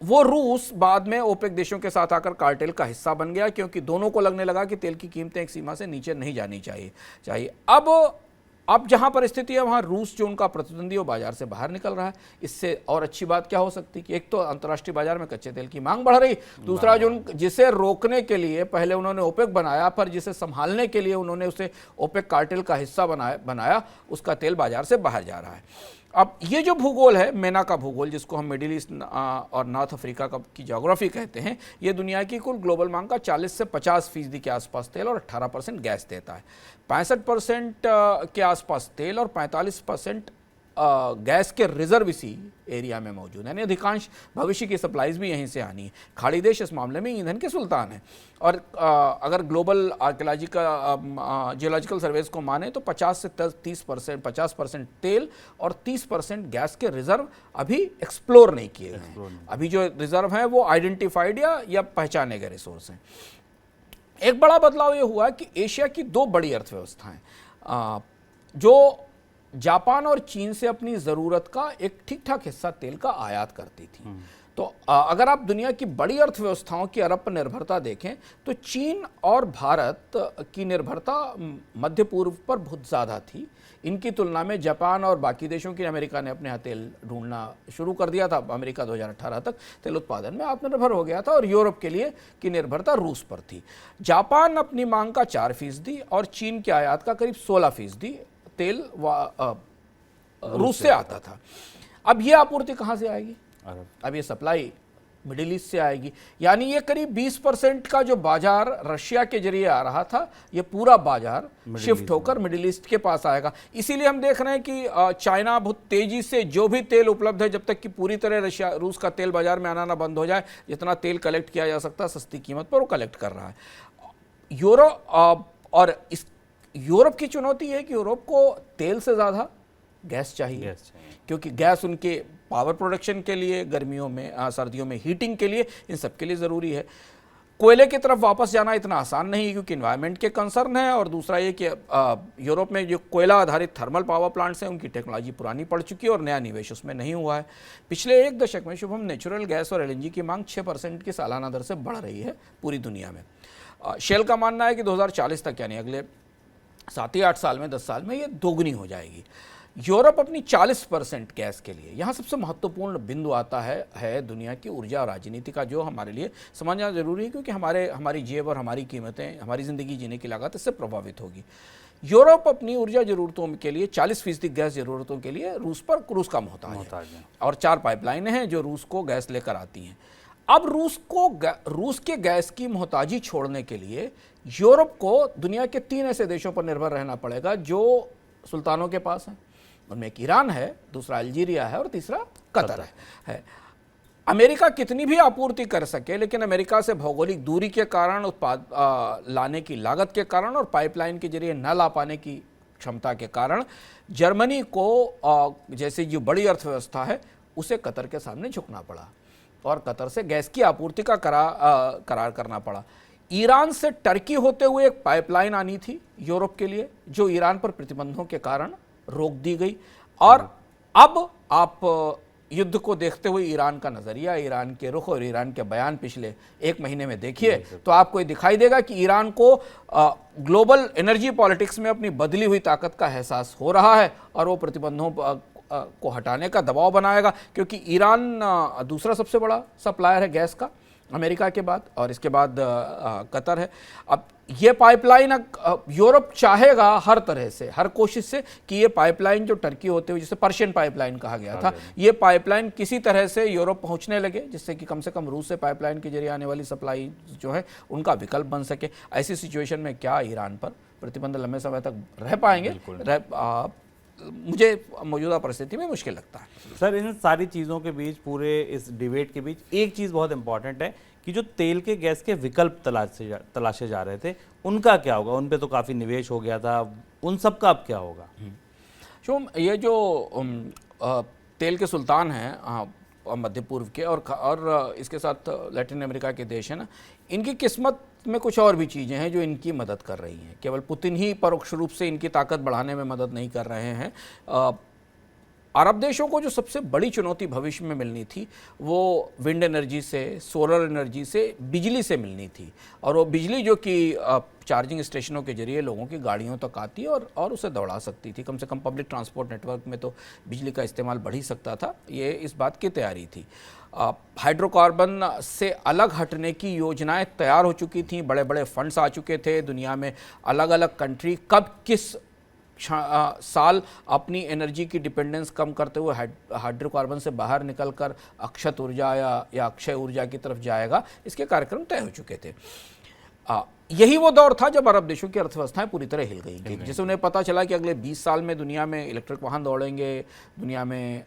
वो रूस बाद में ओपेक देशों के साथ आकर कार्टेल का हिस्सा बन गया, क्योंकि दोनों को लगने लगा कि तेल की कीमतें एक सीमा से नीचे नहीं जानी चाहिए। अब जहां परिस्थिति है वहां रूस जो उनका प्रतिद्वंदी वो बाजार से बाहर निकल रहा है। इससे और अच्छी बात क्या हो सकती कि एक तो अंतर्राष्ट्रीय बाजार में कच्चे तेल की मांग बढ़ रही, दूसरा जिसे रोकने के लिए पहले उन्होंने ओपेक बनाया, पर जिसे संभालने के लिए उन्होंने उसे ओपेक कार्टेल का हिस्सा बनाया, उसका तेल बाजार से बाहर जा रहा है। अब ये जो भूगोल है, मेना का भूगोल, जिसको हम मिडिल ईस्ट और नॉर्थ अफ्रीका की ज्योग्राफी कहते हैं, ये दुनिया की कुल ग्लोबल मांग का 40 से 50% के आसपास तेल और 18% गैस देता है। 65% के आसपास तेल और 45% गैस के रिजर्व इसी एरिया में मौजूद है, यानी अधिकांश भविष्य की सप्लाईज भी यहीं से आनी है। खाड़ी देश इस मामले में ईंधन के सुल्तान है, और अगर ग्लोबल जियोलॉजिकल सर्वेस को माने तो 50 से 50% तेल और 30% गैस के रिजर्व अभी एक्सप्लोर नहीं किए गए हैं। अभी जो रिजर्व हैं वो आइडेंटिफाइड या पहचाने गए रिसोर्स हैं। एक बड़ा बदलाव ये हुआ कि एशिया की दो बड़ी अर्थव्यवस्थाएं जो जापान और चीन से अपनी ज़रूरत का एक ठीक ठाक हिस्सा तेल का आयात करती थी, तो अगर आप दुनिया की बड़ी अर्थव्यवस्थाओं की अरब पर निर्भरता देखें तो चीन और भारत की निर्भरता मध्य पूर्व पर बहुत ज़्यादा थी। इनकी तुलना में जापान और बाकी देशों की, अमेरिका ने अपने यहाँ तेल ढूंढना शुरू कर दिया था। अमेरिका 2018 तक तेल उत्पादन में आत्मनिर्भर हो गया था, और यूरोप के लिए की निर्भरता रूस पर थी। जापान अपनी मांग का 4% और चीन के आयात का करीब 16% तेल रूस से आता था। अब ये आपूर्ति कहाँ से आएगी? अब ये सप्लाई मिडिल ईस्ट से आएगी, यानी ये करीब 20% का जो बाजार रशिया के जरिए आ रहा था, ये पूरा बाजार शिफ्ट होकर मिडिल ईस्ट के पास आएगा। इसीलिए हम देख रहे हैं कि चाइना बहुत तेजी से जो भी तेल उपलब्ध है, जब तक कि पूरी तरह रूस का तेल बाजार में आना ना बंद हो जाए, जितना तेल कलेक्ट किया जा सकता है सस्ती कीमत पर, वो कलेक्ट कर रहा है। यूरोप की चुनौती है कि यूरोप को तेल से ज़्यादा गैस चाहिए, क्योंकि गैस उनके पावर प्रोडक्शन के लिए, गर्मियों में सर्दियों में हीटिंग के लिए, इन सब के लिए ज़रूरी है। कोयले की तरफ वापस जाना इतना आसान नहीं है, क्योंकि इन्वायरमेंट के कंसर्न है, और दूसरा ये कि यूरोप में जो कोयला आधारित थर्मल पावर प्लांट्स हैं उनकी टेक्नोलॉजी पुरानी पड़ चुकी है और नया निवेश उसमें नहीं हुआ है। पिछले 1 दशक में शुभम नेचुरल गैस और एलएनजी की मांग 6% की सालाना दर से बढ़ रही है पूरी दुनिया में। शेल का मानना है कि 2040 तक, यानी अगले 7 या 8 साल में, 10 साल में ये दोगुनी हो जाएगी। यूरोप अपनी 40% गैस के लिए, यहाँ सबसे महत्वपूर्ण बिंदु आता है दुनिया की ऊर्जा और राजनीति का, जो हमारे लिए समझना जरूरी है, क्योंकि हमारी जेब और हमारी कीमतें, हमारी ज़िंदगी जीने की लागत इससे प्रभावित होगी। यूरोप अपनी ऊर्जा ज़रूरतों के लिए 40% गैस ज़रूरतों के लिए रूस का मोहताज है, और 4 पाइपलाइनें हैं जो रूस को गैस लेकर आती हैं। अब रूस के गैस की मोहताजी छोड़ने के लिए यूरोप को दुनिया के 3 ऐसे देशों पर निर्भर रहना पड़ेगा जो सुल्तानों के पास हैं। उनमें एक ईरान है, दूसरा अल्जीरिया है, और तीसरा कतर है। अमेरिका कितनी भी आपूर्ति कर सके, लेकिन अमेरिका से भौगोलिक दूरी के कारण, उत्पाद लाने की लागत के कारण और पाइपलाइन के जरिए न ला पाने की क्षमता के कारण जर्मनी को, जैसे जो बड़ी अर्थव्यवस्था है, उसे कतर के सामने झुकना पड़ा और कतर से गैस की आपूर्ति का करार करना पड़ा। ईरान से टर्की होते हुए एक पाइपलाइन आनी थी यूरोप के लिए, जो ईरान पर प्रतिबंधों के कारण रोक दी गई। और अब आप युद्ध को देखते हुए ईरान का नज़रिया, ईरान के रुख और ईरान के बयान पिछले 1 महीने में देखिए, तो आपको ये दिखाई देगा कि ईरान को ग्लोबल एनर्जी पॉलिटिक्स में अपनी बदली हुई ताकत का एहसास हो रहा है, और वो प्रतिबंधों को हटाने का दबाव बनाएगा, क्योंकि ईरान दूसरा सबसे बड़ा सप्लायर है गैस का अमेरिका के बाद, और इसके बाद कतर है। अब ये पाइपलाइन यूरोप चाहेगा हर तरह से, हर कोशिश से, कि ये पाइपलाइन जो टर्की होते हुए, जिसे पर्शियन पाइपलाइन कहा गया था, ये पाइपलाइन किसी तरह से यूरोप पहुंचने लगे, जिससे कि कम से कम रूस से पाइपलाइन के जरिए आने वाली सप्लाई जो है उनका विकल्प बन सके। ऐसी सिचुएशन में क्या ईरान पर प्रतिबंध लंबे समय तक रह पाएंगे? मुझे मौजूदा परिस्थिति में मुश्किल लगता है। सर, इन सारी चीज़ों के बीच, पूरे इस डिबेट के बीच, एक चीज़ बहुत इंपॉर्टेंट है कि जो तेल के गैस के विकल्प तलाशे जा रहे थे, उनका क्या होगा? उन पे तो काफ़ी निवेश हो गया था, उन सब का अब क्या होगा? ये जो तेल के सुल्तान हैं मध्य पूर्व के, और इसके साथ लैटिन अमेरिका के देश हैं ना, इनकी किस्मत में कुछ और भी चीज़ें हैं जो इनकी मदद कर रही हैं। केवल पुतिन ही परोक्ष रूप से इनकी ताकत बढ़ाने में मदद नहीं कर रहे हैं। अरब देशों को जो सबसे बड़ी चुनौती भविष्य में मिलनी थी, वो विंड एनर्जी से, सोलर एनर्जी से, बिजली से मिलनी थी, और वो बिजली जो कि चार्जिंग स्टेशनों के जरिए लोगों की गाड़ियों तक आती और उसे दौड़ा सकती थी। कम से कम पब्लिक ट्रांसपोर्ट नेटवर्क में तो बिजली का इस्तेमाल बढ़ ही सकता था, ये इस बात की तैयारी थी। हाइड्रोकार्बन से अलग हटने की योजनाएं तैयार हो चुकी थी, बड़े बड़े फंड्स आ चुके थे दुनिया में। अलग अलग कंट्री कब किस साल अपनी एनर्जी की डिपेंडेंस कम करते हुए हाइड्रोकार्बन से बाहर निकलकर अक्षत ऊर्जा या अक्षय ऊर्जा की तरफ जाएगा, इसके कार्यक्रम तय हो चुके थे। यही वो दौर था जब अरब देशों की अर्थव्यवस्थाएं पूरी तरह हिल गई, जिससे उन्हें पता चला कि अगले 20 साल में दुनिया में इलेक्ट्रिक वाहन दौड़ेंगे, दुनिया में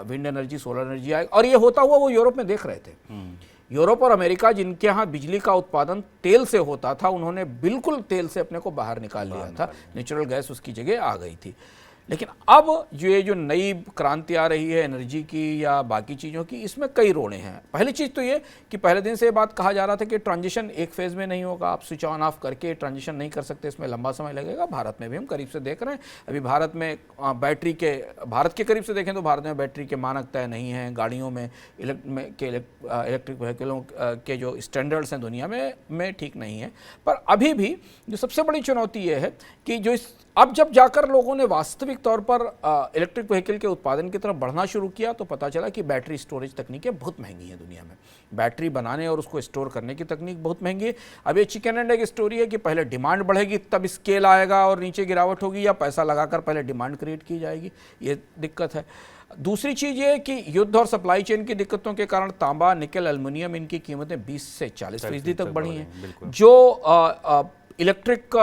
विंड एनर्जी, सोलर एनर्जी आएगी। और ये होता हुआ वो यूरोप में देख रहे थे। यूरोप और अमेरिका, जिनके यहाँ बिजली का उत्पादन तेल से होता था, उन्होंने बिल्कुल तेल से अपने को बाहर निकाल लिया था, नेचुरल गैस उसकी जगह आ गई थी। लेकिन अब जो नई क्रांति आ रही है एनर्जी की या बाकी चीज़ों की, इसमें कई रोड़े हैं। पहली चीज़ तो ये कि पहले दिन से ये बात कहा जा रहा था कि ट्रांजिशन एक फेज़ में नहीं होगा, आप स्विच ऑन ऑफ करके ट्रांजिशन नहीं कर सकते, इसमें लंबा समय लगेगा। भारत में भी हम करीब से देख रहे हैं। अभी भारत के करीब से देखें तो भारत में बैटरी के मानक तय नहीं हैं, गाड़ियों में इलेक्ट्रिक व्हीकलों के जो स्टैंडर्ड्स हैं दुनिया में ठीक नहीं है। पर अभी भी जो सबसे बड़ी चुनौती ये है कि जो अब जब जाकर लोगों ने वास्तविक तौर पर इलेक्ट्रिक व्हीकल के उत्पादन की तरफ बढ़ना शुरू किया, तो पता चला कि बैटरी स्टोरेज तकनीकें बहुत महंगी हैं दुनिया में। बैटरी बनाने और उसको स्टोर करने की तकनीक बहुत महंगी है। अब ये चिकन एंड एग स्टोरी है कि पहले डिमांड बढ़ेगी तब स्केल आएगा और नीचे गिरावट होगी, या पैसा लगाकर पहले डिमांड क्रिएट की जाएगी, ये दिक्कत है। दूसरी चीज़ ये है कि युद्ध और सप्लाई चेन की दिक्कतों के कारण तांबा, निकल, एल्युमिनियम, इनकी कीमतें 20 से 40% तक बढ़ी हैं। जो इलेक्ट्रिक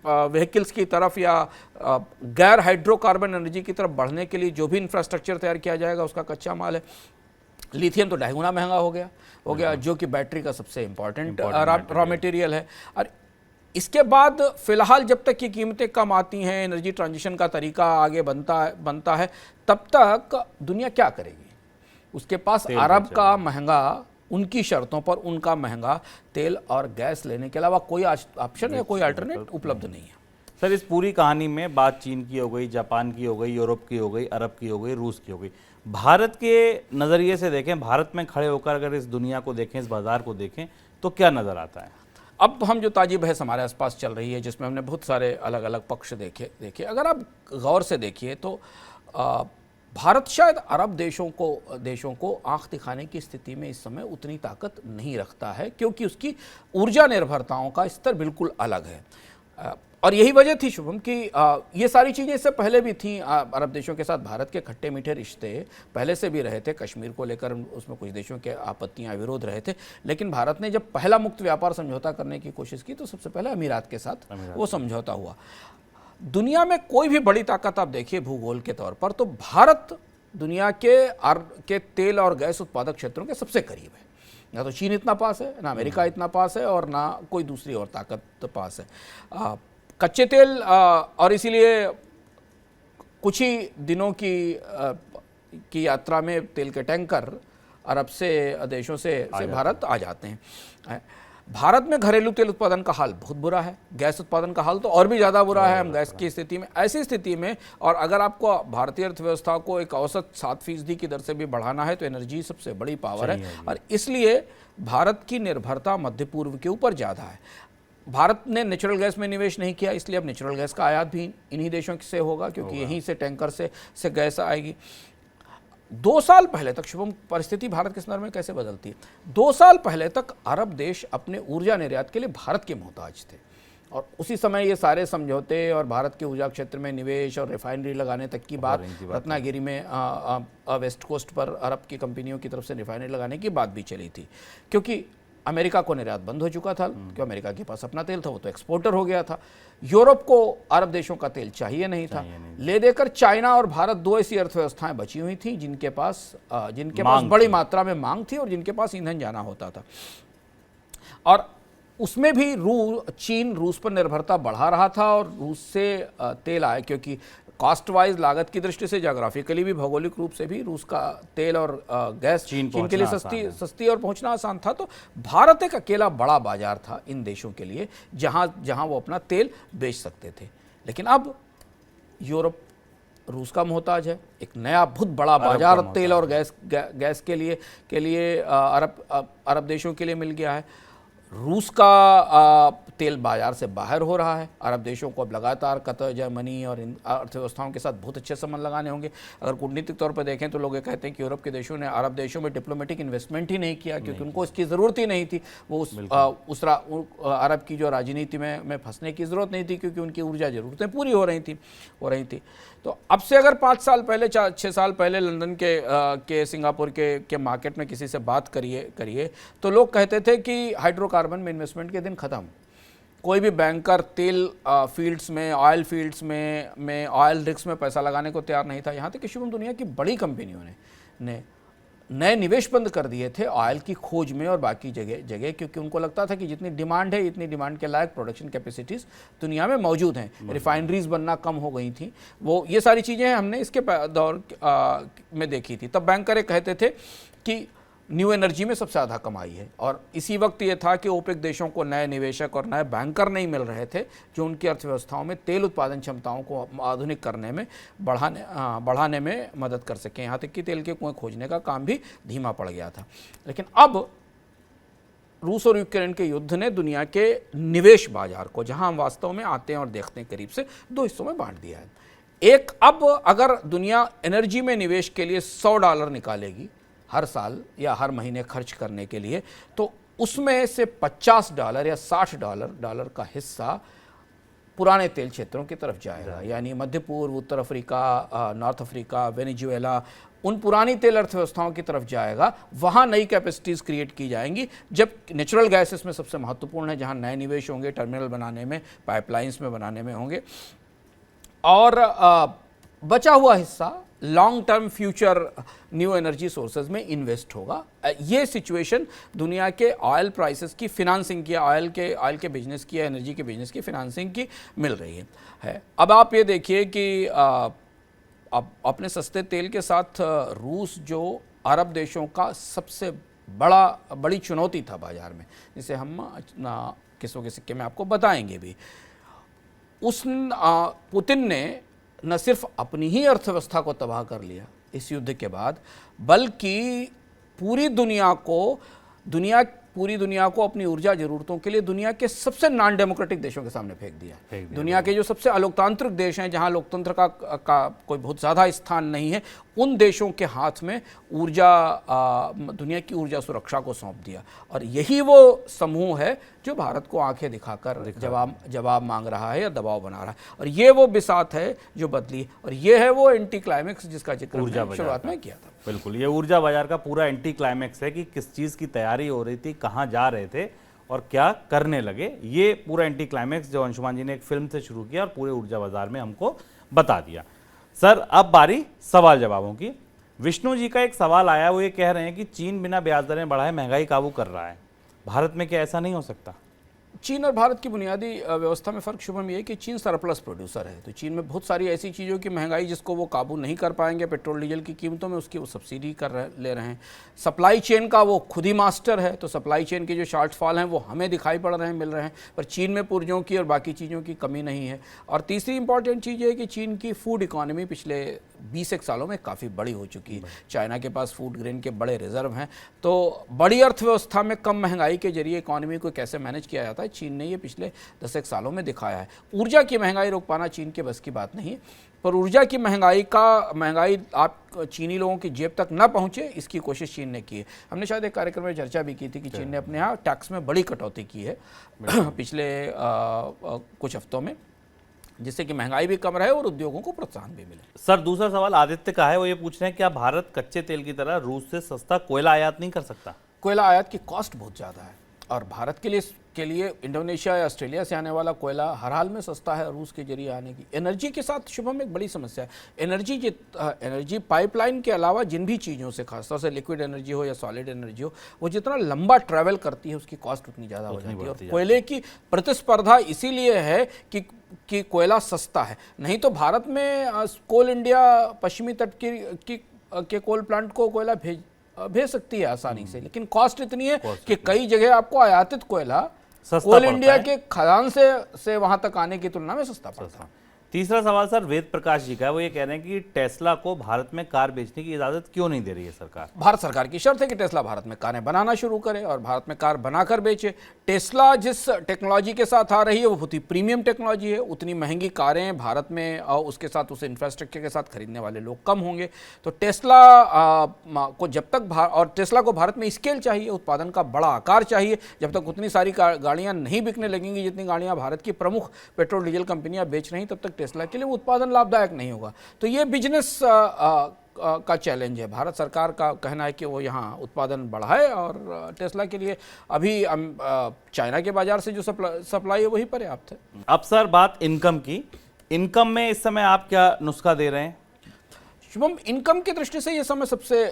व्हीकल्स की तरफ या गैर हाइड्रोकार्बन एनर्जी की तरफ बढ़ने के लिए जो भी इंफ्रास्ट्रक्चर तैयार किया जाएगा उसका कच्चा माल है। लिथियम तो 2.5 गुना महंगा हो गया, जो कि बैटरी का सबसे इंपॉर्टेंट रॉ मटेरियल है। और इसके बाद फिलहाल जब तक ये कीमतें कम आती हैं, एनर्जी ट्रांजिशन का तरीका आगे बनता है, तब तक दुनिया क्या करेगी? उसके पास अरब का महंगा, उनकी शर्तों पर उनका महंगा तेल और गैस लेने के अलावा कोई ऑप्शन या कोई अल्टरनेट उपलब्ध नहीं है। सर, इस पूरी कहानी में बात चीन की हो गई, जापान की हो गई, यूरोप की हो गई, अरब की हो गई, रूस की हो गई। भारत के नज़रिए से देखें, भारत में खड़े होकर अगर इस दुनिया को देखें, इस बाजार को देखें, तो क्या नज़र आता है? अब हम जो ताजी बहस हमारे आसपास चल रही है, जिसमें हमने बहुत सारे अलग अलग पक्ष देखे, अगर आप गौर से देखिए तो भारत शायद अरब देशों को आंख दिखाने की स्थिति में इस समय उतनी ताकत नहीं रखता है, क्योंकि उसकी ऊर्जा निर्भरताओं का स्तर बिल्कुल अलग है। और यही वजह थी शुभम कि ये सारी चीज़ें इससे पहले भी थी। अरब देशों के साथ भारत के खट्टे मीठे रिश्ते पहले से भी रहे थे। कश्मीर को लेकर उसमें कुछ देशों के आपत्तियां, विरोध रहे थे, लेकिन भारत ने जब पहला मुक्त व्यापार समझौता करने की कोशिश की तो सबसे पहले अमीरात के साथ वो समझौता हुआ। दुनिया में कोई भी बड़ी ताकत आप देखिए भूगोल के तौर पर, तो भारत दुनिया के तेल और गैस उत्पादक क्षेत्रों के सबसे करीब है। ना तो चीन इतना पास है, ना अमेरिका इतना पास है, और ना कोई दूसरी और ताकत पास है। कच्चे तेल और इसीलिए कुछ ही दिनों की यात्रा में तेल के टैंकर अरब से देशों से भारत आ जाते हैं। भारत में घरेलू तेल उत्पादन का हाल बहुत बुरा है, गैस उत्पादन का हाल तो और भी ज़्यादा बुरा है। हम गैस की स्थिति में, ऐसी स्थिति में, और अगर आपको भारतीय अर्थव्यवस्था को एक औसत 7% की दर से भी बढ़ाना है तो एनर्जी सबसे बड़ी पावर है, और इसलिए भारत की निर्भरता मध्य पूर्व के ऊपर ज़्यादा है। भारत ने नेचुरल गैस में निवेश नहीं किया, इसलिए अब नेचुरल गैस का आयात भी इन्हीं देशों से होगा, क्योंकि यहीं से टैंकर से गैस आएगी। 2 साल पहले तक शुभम, परिस्थिति भारत के संदर्भ में कैसे बदलती है? 2 साल पहले तक अरब देश अपने ऊर्जा निर्यात के लिए भारत के मोहताज थे, और उसी समय ये सारे समझौते और भारत के ऊर्जा क्षेत्र में निवेश और रिफाइनरी लगाने तक की बात, रत्नागिरी में वेस्ट कोस्ट पर अरब की कंपनियों की तरफ से रिफाइनरी लगाने की बात भी चली थी, क्योंकि अमेरिका को निर्यात बंद हो चुका था, क्योंकि अमेरिका के पास अपना तेल था, वो तो एक्सपोर्टर हो गया था। यूरोप को अरब देशों का तेल चाहिए नहीं था। ले देकर चाइना और भारत 2 ऐसी अर्थव्यवस्थाएं बची हुई थी जिनके पास बड़ी मात्रा में मांग थी और जिनके पास ईंधन जाना होता था। और उसमें भी चीन रूस पर निर्भरता बढ़ा रहा था, और रूस से तेल आया, क्योंकि कॉस्ट वाइज, लागत की दृष्टि से, जोग्राफिकली भी, भौगोलिक रूप से भी रूस का तेल और गैस चीन के लिए सस्ती और पहुंचना आसान था। तो भारत एक अकेला बड़ा बाजार था इन देशों के लिए, जहां वो अपना तेल बेच सकते थे। लेकिन अब यूरोप रूस का मोहताज है, एक नया बहुत बड़ा बाजार तेल और गैस के लिए अरब देशों के लिए मिल गया है। रूस का तेल बाजार से बाहर हो रहा है। अरब देशों को अब लगातार कतर, जर्मनी और इन अर्थव्यवस्थाओं के साथ बहुत अच्छे संबंध लगाने होंगे। अगर कूटनीतिक तौर पर देखें तो लोग ये कहते हैं कि यूरोप के देशों ने अरब देशों में डिप्लोमेटिक इन्वेस्टमेंट ही नहीं किया, क्योंकि उनको इसकी ज़रूरत ही नहीं थी। वो अरब की जो राजनीति में फंसने की ज़रूरत नहीं थी, क्योंकि उनकी ऊर्जा ज़रूरतें पूरी हो रही थी। तो अब से अगर 5 साल पहले 6 साल पहले लंदन के सिंगापुर के मार्केट में किसी से बात करिए तो लोग कहते थे कि हाइड्रोकार्बन में इन्वेस्टमेंट के दिन ख़त्म। कोई भी बैंकर तेल फील्ड्स में, ऑयल फील्ड्स में ऑयल रिग्स में पैसा लगाने को तैयार नहीं था। यहाँ तक कि शुभम दुनिया की बड़ी कंपनियों ने नए निवेश बंद कर दिए थे ऑयल की खोज में और बाकी जगह, क्योंकि उनको लगता था कि जितनी डिमांड है, इतनी डिमांड के लायक प्रोडक्शन कैपेसिटीज़ दुनिया में मौजूद हैं। रिफाइनरीज बनना कम हो गई थी। ये सारी चीज़ें हमने इसके दौर में देखी थी। तब बैंकर कहते थे कि न्यू एनर्जी में सबसे ज़्यादा कमाई है, और इसी वक्त ये था कि ओपेक देशों को नए निवेशक और नए बैंकर नहीं मिल रहे थे जो उनकी अर्थव्यवस्थाओं में तेल उत्पादन क्षमताओं को आधुनिक करने में बढ़ाने में मदद कर सकें। यहाँ तक कि तेल के कुएं खोजने का काम भी धीमा पड़ गया था। लेकिन अब रूस और यूक्रेन के युद्ध ने दुनिया के निवेश बाजार को, जहाँ हम वास्तव में आते हैं और देखते हैं, करीब से 2 हिस्सों में बांट दिया है। एक, अब अगर दुनिया एनर्जी में निवेश के लिए $100 निकालेगी हर साल या हर महीने खर्च करने के लिए, तो उसमें से $50 या $60 का हिस्सा पुराने तेल क्षेत्रों की तरफ जाएगा। यानी मध्य पूर्व, उत्तर अफ्रीका, नॉर्थ अफ्रीका, वेनेजुएला, उन पुरानी तेल अर्थव्यवस्थाओं की तरफ जाएगा। वहाँ नई कैपेसिटीज़ क्रिएट की जाएंगी। जब नेचुरल गैस इसमें सबसे महत्वपूर्ण है, जहाँ नए निवेश होंगे, टर्मिनल बनाने में, पाइपलाइंस में बनाने में होंगे। और बचा हुआ हिस्सा long term future new energy sources में इन्वेस्ट होगा। ये सिचुएशन दुनिया के ऑयल प्राइसेस की फिनांसिंग की, ऑयल के बिजनेस की, एनर्जी के बिजनेस की फिनांसिंग की मिल रही है। अब आप ये देखिए कि अब अपने सस्ते तेल के साथ रूस, जो अरब देशों का सबसे बड़ी चुनौती था बाजार में, जिसे हम किस्सों के सिक्के में आपको बताएंगे भी, पुतिन ने न सिर्फ अपनी ही अर्थव्यवस्था को तबाह कर लिया इस युद्ध के बाद, बल्कि पूरी दुनिया को अपनी ऊर्जा जरूरतों के लिए दुनिया के सबसे नॉन डेमोक्रेटिक देशों के सामने फेंक दिया। दुनिया के जो सबसे अलोकतांत्रिक देश हैं, जहां लोकतंत्र का कोई बहुत ज़्यादा स्थान नहीं है, उन देशों के हाथ में दुनिया की ऊर्जा सुरक्षा को सौंप दिया। और यही वो समूह है जो भारत को आंखें दिखाकर जवाब मांग रहा है या दबाव बना रहा है। और ये वो बिसात है जो बदली, और ये है वो एंटी क्लाइमेक्स जिसका जिक्र मैंने शुरुआत में किया था। बिल्कुल, ये ऊर्जा बाजार का पूरा एंटी क्लाइमेक्स है कि किस चीज़ की तैयारी हो रही थी, कहाँ जा रहे थे और क्या करने लगे। ये पूरा एंटी क्लाइमेक्स जो अंशुमान जी ने एक फिल्म से शुरू किया और पूरे ऊर्जा बाजार में हमको बता दिया। सर, अब बारी सवाल जवाबों की। विष्णु जी का एक सवाल आया, वो ये कह रहे हैं कि चीन बिना ब्याज दरें बढ़ाए महंगाई काबू कर रहा है, भारत में क्या ऐसा नहीं हो सकता? चीन और भारत की बुनियादी व्यवस्था में फ़र्क शुभम ये है कि चीन सरप्लस प्रोड्यूसर है। तो चीन में बहुत सारी ऐसी चीज़ों की महंगाई जिसको वो काबू नहीं कर पाएंगे पेट्रोल डीजल की कीमतों में, उसकी वो सब्सिडी ले रहे हैं। सप्लाई चेन का वो खुद ही मास्टर है, तो सप्लाई चेन के जो शॉर्टफॉल हैं वो हमें दिखाई पड़ रहे हैं, मिल रहे हैं, पर चीन में पुर्जों की और बाकी चीज़ों की कमी नहीं है। और तीसरी इंपॉर्टेंट चीज़ ये है कि चीन की फूड इकॉनमी पिछले 20 सालों में काफ़ी बड़ी हो चुकी है। चाइना के पास फूड ग्रेन के बड़े रिजर्व हैं। तो बड़ी अर्थव्यवस्था में कम महंगाई के जरिए इकॉनमी को कैसे मैनेज किया जाता है, चीन ने ये पिछले 10 सालों में दिखाया है। ऊर्जा की महंगाई रोक पाना चीन के बस की बात नहीं, पर ऊर्जा की महंगाई आप चीनी लोगों की जेब तक ना पहुंचे, इसकी कोशिश चीन ने की है। हमने शायद एक कार्यक्रम में चर्चा भी की थी कि चीन ने अपने यहाँ टैक्स में बड़ी कटौती की है पिछले कुछ हफ्तों में, जिससे कि महंगाई भी कम रहे और उद्योगों को प्रोत्साहन भी मिले। सर, दूसरा सवाल आदित्य का है, वो ये पूछ रहे हैं क्या भारत कच्चे तेल की तरह रूस से सस्ता कोयला आयात नहीं कर सकता? कोयला आयात की कॉस्ट बहुत ज़्यादा है, और भारत के लिए इंडोनेशिया या ऑस्ट्रेलिया से आने वाला कोयला हर हाल में सस्ता है रूस के जरिए आने की। एनर्जी के साथ शुभम एक बड़ी समस्या है। एनर्जी पाइपलाइन के अलावा जिन भी चीज़ों से, खासतौर से लिक्विड एनर्जी हो या सॉलिड एनर्जी हो, वो जितना लंबा ट्रैवल करती है उसकी कॉस्ट उतनी ज़्यादा हो जाती है। और कोयले की प्रतिस्पर्धा इसीलिए है कि कोयला सस्ता है। नहीं तो भारत में कोल इंडिया पश्चिमी तट के कोल प्लांट को कोयला भेज सकती है आसानी से, लेकिन कॉस्ट इतनी है कि कई जगह आपको आयातित कोयला कोल इंडिया के खदान से वहां तक आने की तुलना में सस्ता पड़ता है। तीसरा सवाल सर वेद प्रकाश जी का है। वो ये कह रहे हैं कि टेस्ला को भारत में कार बेचने की इजाजत क्यों नहीं दे रही है सरकार? भारत सरकार की शर्त है कि टेस्ला भारत में कारें बनाना शुरू करे और भारत में कार बनाकर बेचे। टेस्ला जिस टेक्नोलॉजी के साथ आ रही है वो बहुत ही प्रीमियम टेक्नोलॉजी है। उतनी महंगी कारें भारत में और उसके साथ उस इंफ्रास्ट्रक्चर के साथ खरीदने वाले लोग कम होंगे। तो टेस्ला को जब तक और टेस्ला को भारत में स्केल चाहिए, उत्पादन का बड़ा आकार चाहिए। जब तक उतनी सारी गाड़ियाँ नहीं बिकने लगेंगी जितनी गाड़ियाँ भारत की प्रमुख पेट्रोल डीजल कंपनियाँ बेच रही, तब तक टेस्ला के लिए उत्पादन लाभदायक नहीं होगा। तो ये बिजनेस का चैलेंज है। भारत सरकार का कहना है कि वो यहाँ उत्पादन बढ़ाए और टेस्ला के लिए अभी चाइना के बाजार से जो सप्लाई है वही पर्याप्त है। अब सर बात इनकम की। इनकम में इस समय आप क्या नुस्खा दे रहे हैं? शुभम, इनकम की दृष्टि से ये समय सबसे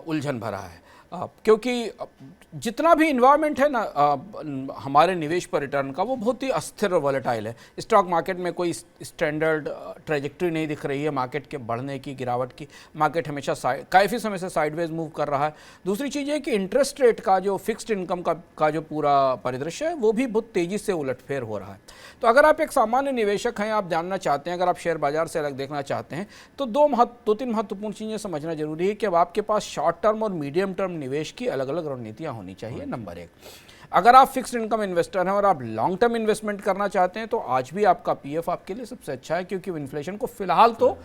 उलझन भरा है, क्योंकि जितना भी इन्वायरमेंट है ना हमारे निवेश पर रिटर्न का, वो बहुत ही अस्थिर और वॉलेटाइल है। स्टॉक मार्केट में कोई स्टैंडर्ड ट्रेजेक्टरी नहीं दिख रही है मार्केट के बढ़ने की, गिरावट की। मार्केट हमेशा काफ़ी समय से साइडवेज मूव कर रहा है। दूसरी चीज़ है कि इंटरेस्ट रेट का जो फिक्स्ड इनकम का जो पूरा परिदृश्य है वो भी बहुत तेज़ी से उलटफेर हो रहा है। तो अगर आप एक सामान्य निवेशक हैं, आप जानना चाहते हैं, अगर आप शेयर बाजार से अलग देखना चाहते हैं, तो दो तीन महत्वपूर्ण चीज़ें समझना जरूरी है कि अब आपके पास शॉर्ट टर्म और मीडियम टर्म निवेश की अलग अलग रणनीतियाँ होनी चाहिए। नंबर एक, अगर आप फिक्स्ड इनकम इन्वेस्टर हैं और आप लॉन्ग टर्म इन्वेस्टमेंट करना चाहते हैं, तो आज भी आपका पीएफ आपके लिए सबसे अच्छा है, क्योंकि इन्फ्लेशन को फिलहाल तो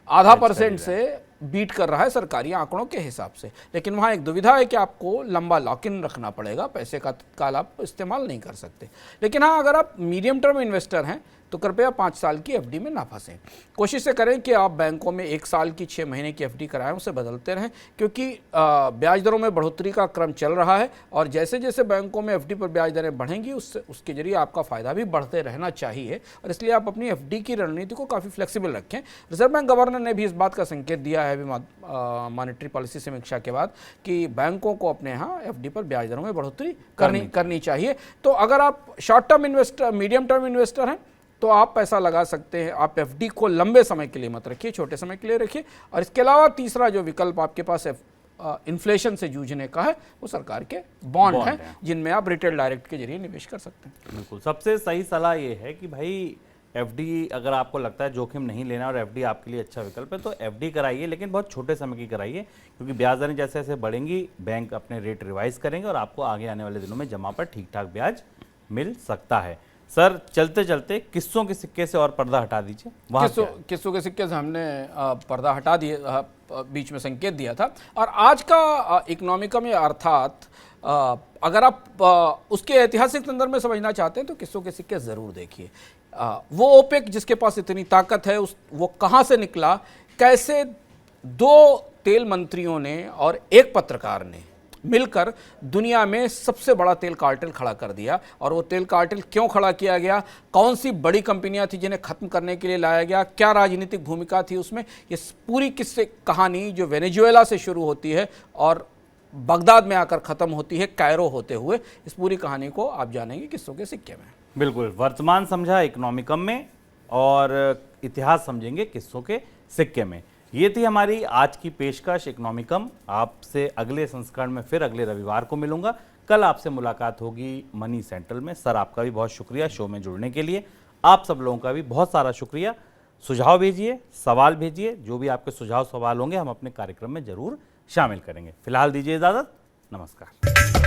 0.5% से बीट कर रहा है सरकारी आंकड़ों के हिसाब से। लेकिन वहाँ एक दुविधा है कि आपको लंबा लॉक इन रखना पड़ेगा, पैसे का तत्काल आप इस्तेमाल नहीं कर सकते। लेकिन हाँ, अगर आप मीडियम टर्म इन्वेस्टर हैं तो कृपया 5 साल की एफडी में ना फंसें। कोशिश से करें कि आप बैंकों में 1 साल की 6 महीने की एफडी कराएं, उसे बदलते रहें, क्योंकि ब्याज दरों में बढ़ोतरी का क्रम चल रहा है और जैसे जैसे बैंकों में एफडी पर ब्याज दरें बढ़ेंगी उसके जरिए आपका फ़ायदा भी बढ़ते रहना चाहिए। और इसलिए आप अपनी एफडी की रणनीति को काफ़ी फ्लेक्सिबल रखें। रिजर्व बैंक गवर्नर ने भी इस बात का संकेत दिया है अभी मॉनेटरी पॉलिसी समीक्षा के बाद कि बैंकों को अपने यहाँ एफडी पर ब्याज दरों में बढ़ोतरी करनी चाहिए। तो अगर आप short term investor, medium term investor हैं, तो आप पैसा लगा सकते हैं। आप एफडी को लंबे समय के लिए मत रखिए, छोटे समय के लिए रखिए। और इसके अलावा तीसरा जो विकल्प आपके पास इन्फ्लेशन से जूझने का है, वो सरकार के बॉन्ड हैं, जिनमें आप रिटेल डायरेक्ट के जरिए निवेश कर सकते हैं। बिल्कुल, सबसे सही सलाह ये है कि भाई एफडी अगर आपको लगता है जोखिम नहीं लेना और एफडी आपके लिए अच्छा विकल्प है, तो एफडी कराइए, लेकिन बहुत छोटे समय की कराइए, क्योंकि ब्याज दरें जैसे जैसे बढ़ेंगी बैंक अपने रेट रिवाइज करेंगे और आपको आगे आने वाले दिनों में जमा पर ठीक ठाक ब्याज मिल सकता है। सर चलते चलते किस्सों के सिक्के से और पर्दा हटा दीजिए। किस्सों के सिक्के से हमने पर्दा हटा दिए, बीच में संकेत दिया था। और आज का इकोनॉमिका में अर्थात अगर आप उसके ऐतिहासिक संदर्भ में समझना चाहते हैं तो किस्सों के सिक्के ज़रूर देखिए। वो ओपेक जिसके पास इतनी ताकत है वो कहाँ से निकला, कैसे 2 तेल मंत्रियों ने और एक पत्रकार ने मिलकर दुनिया में सबसे बड़ा तेल कार्टेल खड़ा कर दिया। और वो तेल कार्टेल क्यों खड़ा किया गया, कौन सी बड़ी कंपनियां थी जिन्हें खत्म करने के लिए लाया गया, क्या राजनीतिक भूमिका थी उसमें, ये पूरी किस्से कहानी जो वेनेजुएला से शुरू होती है और बगदाद में आकर ख़त्म होती है कायरो होते हुए, इस पूरी कहानी को आप जानेंगे किस्सों के सिक्के में। बिल्कुल, वर्तमान समझा इकोनॉमिकम में और इतिहास समझेंगे किस्सों के सिक्के में। ये थी हमारी आज की पेशकश इकोनॉमिकम। आपसे अगले संस्करण में फिर अगले रविवार को मिलूंगा। कल आपसे मुलाकात होगी मनी सेंट्रल में। सर आपका भी बहुत शुक्रिया शो में जुड़ने के लिए। आप सब लोगों का भी बहुत सारा शुक्रिया। सुझाव भेजिए, सवाल भेजिए, जो भी आपके सुझाव सवाल होंगे हम अपने कार्यक्रम में जरूर शामिल करेंगे। फिलहाल दीजिए इजाज़त, नमस्कार।